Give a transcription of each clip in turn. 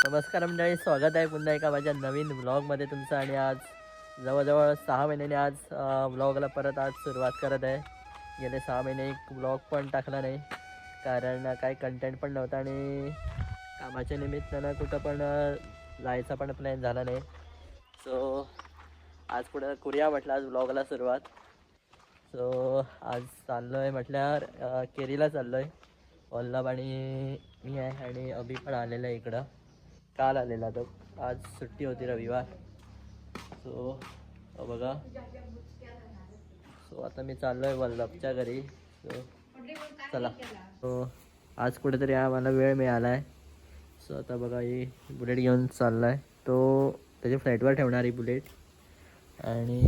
नमस्कार मंडळी, स्वागत आहे पुन्हा एका माझ्या नवीन व्लॉगमध्ये तुमचं. आणि आज जवळजवळ 6 महिन्याने आज व्लॉगला परत आज सुरुवात करत आहे. गेले 6 महिने एक व्लॉग पण टाकला नाही, कारण काही कंटेंट पण नव्हता आणि कामाच्या निमित्तानं कुठं पण जायचा पण प्लॅन झाला नाही. सो आज पुढं करूया म्हटलं आज व्लॉगला सुरुवात. सो आज चाललो आहे म्हटल्यावर केरीला चाललो आहे. वल्लभ आणि मी आहे आणि अभि पण आलेला आहे इकडं. काल आलेला तो, आज सुट्टी होती रविवार. सो बघा, सो आता मी चाललो आहे वल्लभच्या घरी. सो चला. सो आज कुठेतरी आम्हाला वेळ मिळाला आहे. सो आता बघा ही बुलेट घेऊन चालला आहे तो. त्याच्या फ्लाईटवर ठेवणार ही बुलेट आणि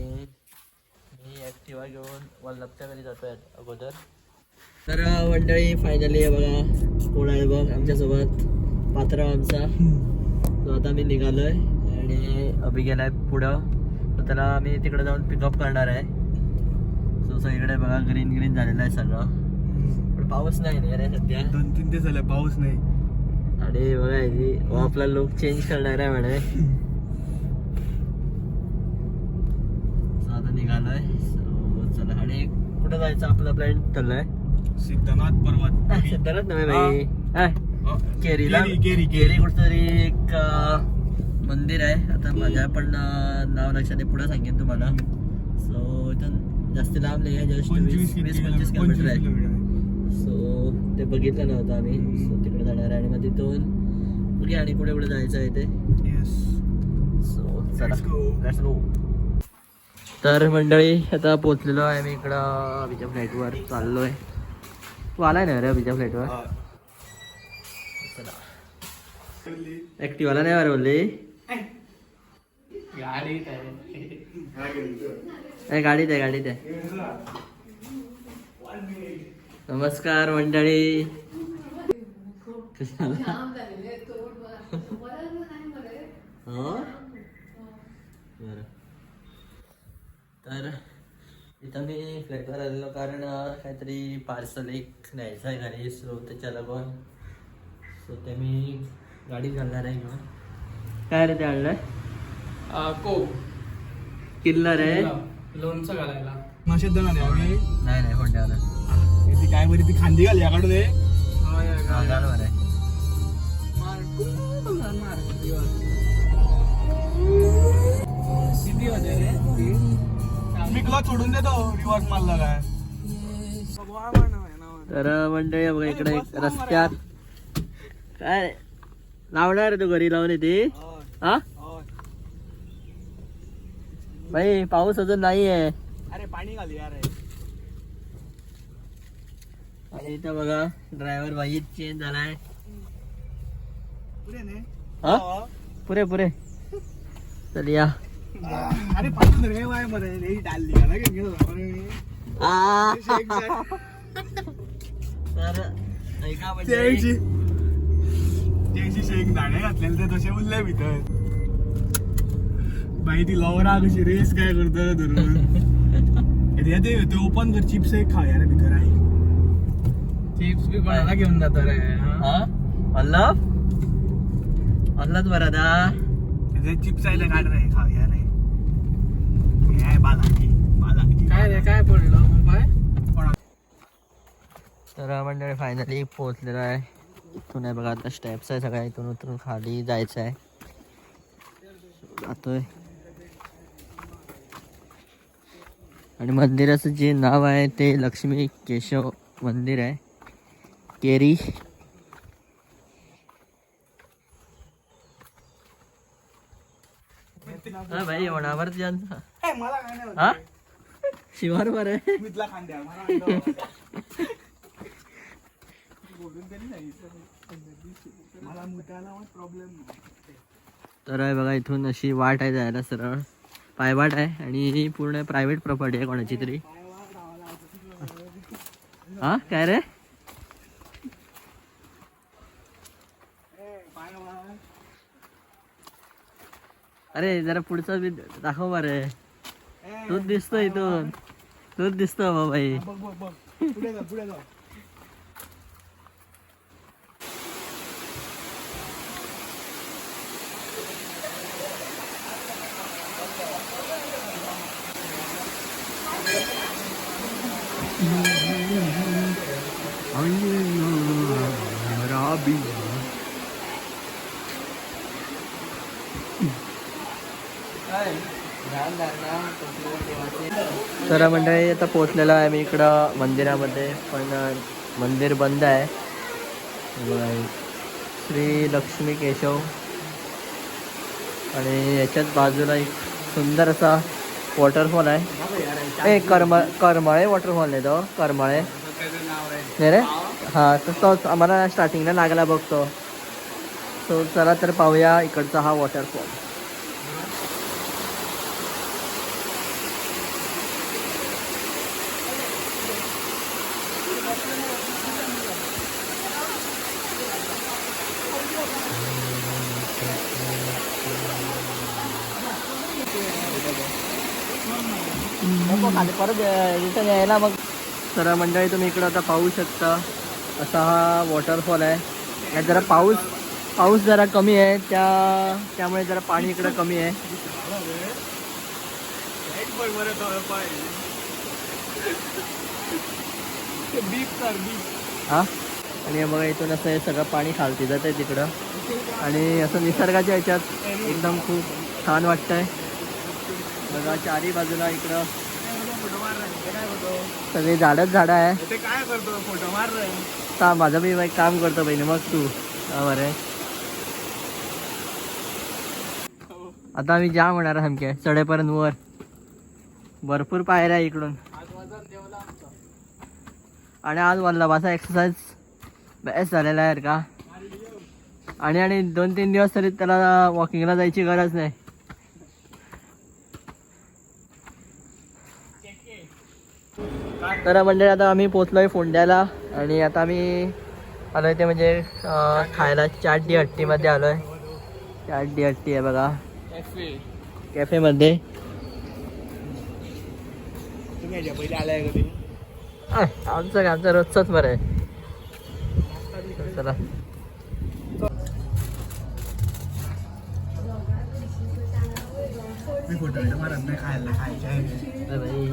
मी ॲक्टिवा घेऊन वल्लभच्या घरी जातो आहे अगोदर. तर मंडळी फायनली बघा कोण आहे बघ आमच्यासोबत, पात्र आमचा. तो आता मी निघालो आहे आणि अभि गेला आहे पुढं. तर त्याला आम्ही तिकडे जाऊन पिकअप करणार आहे. सो सगळीकडे बघा ग्रीन ग्रीन झालेलं आहे सगळं, पण पाऊस नाही रे सध्या. 2-3 दिवस झाले पाऊस नाही. आणि बघा आपला लुक चेंज करणार आहे म्हणे. आता निघालोय. सो चला. आणि कुठं जायचं आपला प्लॅन ठरलाय? सिद्धनाथ पर्वत. सिद्धनाथ नव्हे भाई, केरीला. केरी कुठतरी एक मंदिर आहे. आता माझ्या पण नाव लक्षात आहे, पुढे सांगेन तुम्हाला. सो इथून जास्त लांब नाही आहे, जस्ट 20-25 किलोमीटर आहे. सो ते बघितलं नव्हतं आम्ही. सो तिकडे जाणार आहे आणि मग तिथून बघूया आणि कुठे कुठे जायचं आहे ते. सो चला, लेट्स गो. तर मंडळी आता पोचलेलो आहे मी इकडं अभिच्या फ्लाईटवर चाललो आहे. तू आलाय ना रे अभिच्या फ्लाईटवर? चला. ॲक्टिवाला नाही बरं बोलली, गाडीत आहे. नमस्कार मंडळी. बरं. तर इथं मी फ्लाईटवर आलेलो कारण काहीतरी पार्सल एक न्यायचं आहे घरी. सो त्याच्या लागून सो ते मी गाडी घालणार आहे घेऊन. काय रे ते आणलंय? किल्लर आहे लोणचं घालायला. मशीद नाही आम्ही. नाही होंड्यावर ती काय बरी ती खांदी घाल याकडून आहे. गाडीवर आहे. किती होते रे? मी क्लच सोडून देतो, रिवर्स मारला काय. तर मंडळी बघा इकडे रस्त्यात काय लावणार तू घरी लावून येते. हा भाई पाऊस अजून नाही आहे. अरे पाणी घाल यार. आणि इथं बघा ड्रायव्हर भाई चेंज झालाय. पुढे नाही. हा पुरे चल या. अरे पाणी रे वाय मध्ये रे डालली का नाही गेलो. तर ऐका त्याची शेंग दाणे घातलेले ते तसे उरले भीतर. बाई ती लवरा कशी रेस काय करतो धरून ते ओपन कर. चिप्स एक खा यार भीतर आहे. चिप्स बी कोणाला घेऊन जातो रे. वल्लभ बरा दा चिप्स आहे काढ रे खा यार. काय रे काय पडलं बाय. तर मंडळी फायनली पोहोचलेलं आहे. इथून आहे बघा आता स्टेप्स आहे सगळ्या. इथून उतरून खाली जायचं आहे. जातोय. आणि मंदिराचं जे नाव आहे ते लक्ष्मी केशव मंदिर आहे, केरी. हा भाई होणावर हा शिवार बर आहे. तर आहे बघा इथून अशी वाट आहे जायला, सरळ पायवाट आहे आणि पूर्ण प्रायव्हेट प्रॉपर्टी आहे कोणाची तरी. हा काय रे? अरे जरा पुढचं बी दाखव बरे. तूच दिसतो इथून, तूच दिसतो बाबाई. बीच. तर मंडळी आता पोचलेलो आहे मी इकडं मंदिरामध्ये, पण मंदिर बंद आहे. श्री लक्ष्मी केशव. आणि याच्याच बाजूला एक सुंदर असा वॉटरफॉल आहे. करमाळे वॉटरफॉल आहे तो, करमाळे नाही रे. हां तर तोच आम्हाला स्टार्टिंगला लागला बघतो. सो चला तर पाहूया इकडचा हा वॉटरफॉल. खाली परत रिटर्न यायला मग. तर मंडळी तुम्ही इकडं आता पाहू शकता असा हा वॉटरफॉल आहे. आणि जरा पाऊस जरा कमी आहे, त्यामुळे जरा पाणी इकडं कमी आहे. हा आणि हे बघा इथून असं हे सगळं पाणी खालती जात आहे तिकडं. आणि असं निसर्गाच्या ह्याच्यात एकदम खूप छान वाटतंय. बघा चारी बाजूला इकडं सगळी झाडं आहे. काय करतो फोटो मार रे. आता माझं मी एक काम करतो बहिणी, मग तू बरे. आता आम्ही जा म्हणणार हमके चढेपर्यंत वर भरपूर पायऱ्या आहे इकडून. आणि आज वल्लभाचा एक्सरसाइज बेस्ट झालेला आहे का. आणि 2-3 दिवस तरी त्याला वॉकिंगला जायची गरज नाही. तर म्हणजे आता आम्ही पोचलोय फोंड्याला. आणि आता आम्ही आलोय ते म्हणजे खायला चाट डी हट्टीमध्ये आलोय. चाट डी हट्टी आहे बघा कॅफेमध्ये. तुम्ही पहिले आलाय कधी. आमचं रोजचंच बरं आहे. चला मी फोटो मारत नाही. खायला खायचं आहे भाई.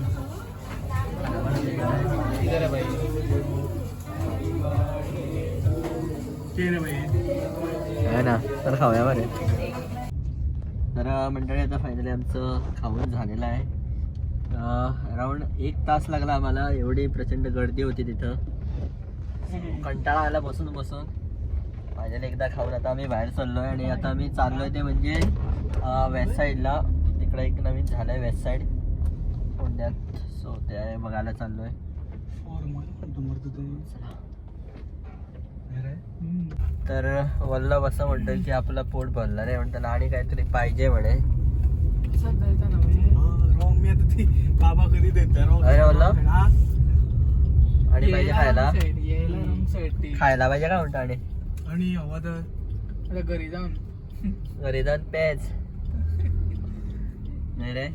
आहे ना तर खाऊया बरे. तर मंडळी आता फायनली आमचं खाऊन झालेलं आहे. अराऊंड 1 तास लागला आम्हाला. एवढी प्रचंड गर्दी होती तिथं. कंटाळा आला बसून. फायनली एकदा खाऊन आता आम्ही बाहेर चाललोय. आणि आता आम्ही चाललोय ते म्हणजे वेस्ट साईडला. तिकडे एक नवीन झालंय वेस्ट साईड फोंड्यात. सो ते बघायला चाललोय. तर वल्लभ असं म्हणतोय की आपलं पोट भरलं रे म्हणताना आणि काहीतरी पाहिजे म्हणे. बाबा कधी देतात अरे वल्लभ आणि पाहिजे खायला पाहिजे काय म्हणतो. आणि हवा तर घरी जाऊन पेज नाही रे.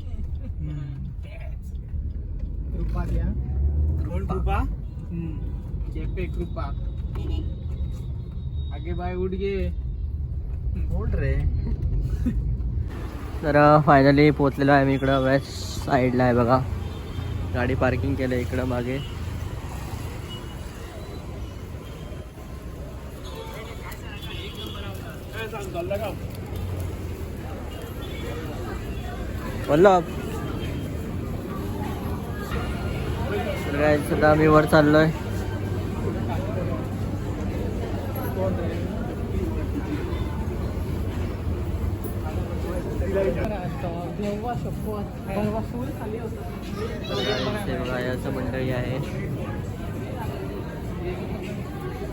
कृपा द्या. कोण कृपा. केपे कृपा. आगे बाय उठ गे उठ रे. तर फायनली पोचलेलो आहे मी इकडं वेस्ट साईडला आहे बघा. गाडी पार्किंग केलं इकडं मागे. वल्लभ सध्या मी वर चाललोय. असं मंडळी आहे.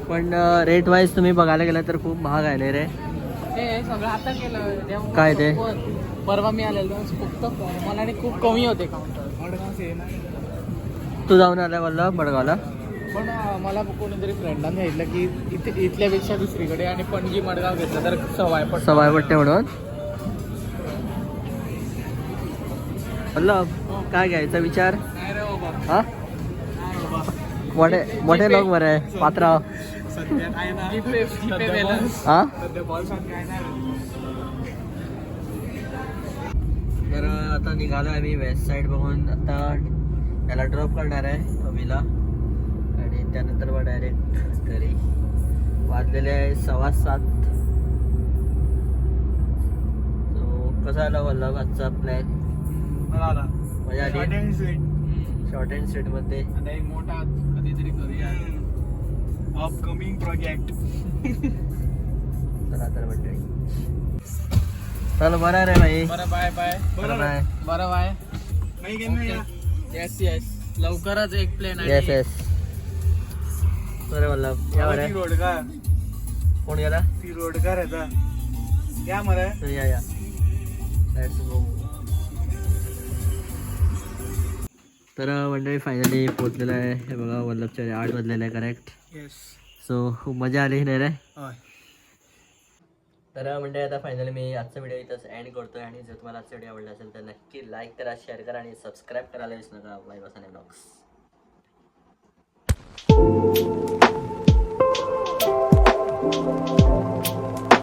पण रेट वाईज तुम्ही बघायला गेला तर खूप महाग आहे ना रे. सगळं आता केलं काय ते. परवा मी आलेलो फक्त मला आणि खूप कमी होते काउंटर. तू जाऊन आलाय वल्लभ मडगावला. पण मला कोणीतरी फ्रेंडाने सांगितलं की इथल्यापेक्षा दुसरीकडे आणि पणजी मडगाव घेतलं तर सवाय पट्टे म्हणून. वल्लभ काय घ्यायचा विचार. हा मोठे लोक बरे पात्र. हा तर आता निघालो आम्ही वेस्ट साईड बघून. आता त्याला ड्रॉप करणार आहे अभिला आणि त्यानंतर मग डायरेक्ट घरी. वाजलेले आहे 6:15. सो कसा आला वल्लभ आजचा प्लॅन? मजा आली. शॉर्ट अँड स्वीट मध्ये आता एक मोठा कधीतरी करूया अपकमिंग प्रोजेक्ट. चला तर मंडळी चल बरं रे भाई. बरं बाय बाय. बरं बाय. बरं बाय. येस येस लवकरच एक प्लेन आहे. Yes yes. बरं वल्लभ या बरं. रोडकार कोण गेला? ती रोडकार आता या मला. या लेट्स गो. तर मंडळी फायनली पोहोचलेलं आहे. हे बघा वल्लभच्या 8 वाजलेलं आहे करेक्ट. येस. सो खूप मजा आली नाही रे. होय. तर मंडळी आता फायनली मी आजचा व्हिडिओ इथंच एंड करतोय. आणि जर तुम्हाला आजचा व्हिडिओ आवडला असेल तर नक्की लाईक करा, शेअर करा आणि सबस्क्राईब करायला विसरू नका. बाय बसाने ब्लॉग्स.